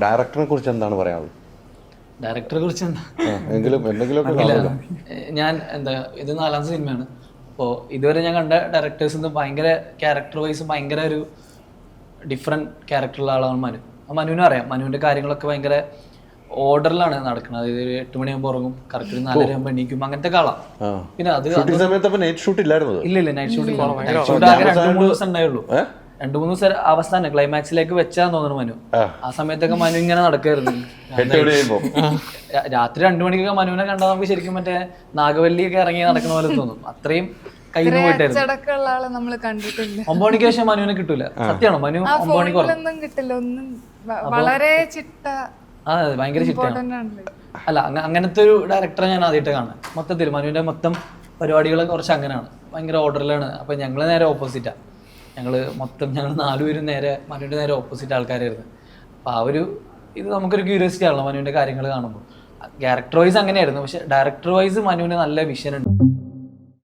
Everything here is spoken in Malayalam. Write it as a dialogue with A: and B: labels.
A: ഡയറക്ടറിനെ കുറിച്ച് എന്താണ് പറയാനുള്ളത്?
B: ഡയറക്ടറെ കുറിച്ച്
A: ഞാൻ
B: ഇത് 4ാമത്തെ സിനിമയാണ്. അപ്പോൾ ഇതുവരെ ഞാൻ കണ്ട ഡയറക്ടേഴ്സിൽ ഭയങ്കര ക്യാരക്ടർ വൈസ് ഭയങ്കര ഒരു ഡിഫറെൻറ്റ് ക്യാരക്ടറുള്ള ആളാണ് മനു. മനുവിനും അറിയാം, മനുവിൻ്റെ കാര്യങ്ങളൊക്കെ ഭയങ്കര ഓർഡറിലാണ് നടക്കുന്നത്. അതായത് ഒരു 8 മണിയാകുമ്പോൾ ഉറങ്ങും, കറക്റ്റ് 4:30 ആകുമ്പോൾ എണീക്കും, അങ്ങനത്തെ കാളാം. പിന്നെ അത്
A: നൈറ്റ് ഷൂട്ട് ഇല്ലായിരുന്നു.
B: ഇല്ല നൈറ്റ് ഷൂട്ട് ആകെ 2-3 ദിവസം ഉണ്ടായുള്ളൂ. 2-3 ദിവസം അവസാനം ക്ലൈമാക്സിലേക്ക് വെച്ചാന്ന് തോന്നുന്നു മനു. ആ സമയത്തൊക്കെ മനു ഇങ്ങനെ നടക്കായിരുന്നു. രാത്രി 2 മണിക്കൊക്കെ മനുവിനെ കണ്ടാൽ നമുക്ക് ശരിക്കും മറ്റേ നാഗവല്ലിയൊക്കെ ഇറങ്ങി നടക്കുന്ന പോലെ തോന്നും. അത്രയും കയ്യിൽ നിന്ന് പോയിട്ടായിരുന്നു. 9 മണിക്ക് ശേഷം മനുവിനെ കിട്ടൂല. സത്യമാണോ? മനു 9 മണിക്ക് ഭയങ്കര ചിട്ടാണ്. അല്ല, അങ്ങനത്തെ ഒരു ഡയറക്ടറെ ഞാൻ ആദ്യമായിട്ട് കാണാം. മൊത്തത്തിൽ മനുവിന്റെ മൊത്തം പരിപാടികൾ കുറച്ച് അങ്ങനെയാണ്, ഭയങ്കര ഓർഡറിലാണ്. അപ്പൊ ഞങ്ങള് നേരെ ഓപ്പോസിറ്റാ. ഞങ്ങൾ 4 പേരും മനുവിന്റെ നേരെ ഓപ്പോസിറ്റ് ആൾക്കാരായിരുന്നു. അപ്പൊ ആ ഒരു ഇത് നമുക്കൊരു ക്യൂരിയോസിറ്റി ആണല്ലോ മനുവിന്റെ കാര്യങ്ങൾ കാണുമ്പോൾ. ക്യാരക്ടർ വൈസ് അങ്ങനെയായിരുന്നു, പക്ഷെ ഡയറക്ടർ വൈസ് മനുവിന് നല്ല വിഷൻ ഉണ്ട്.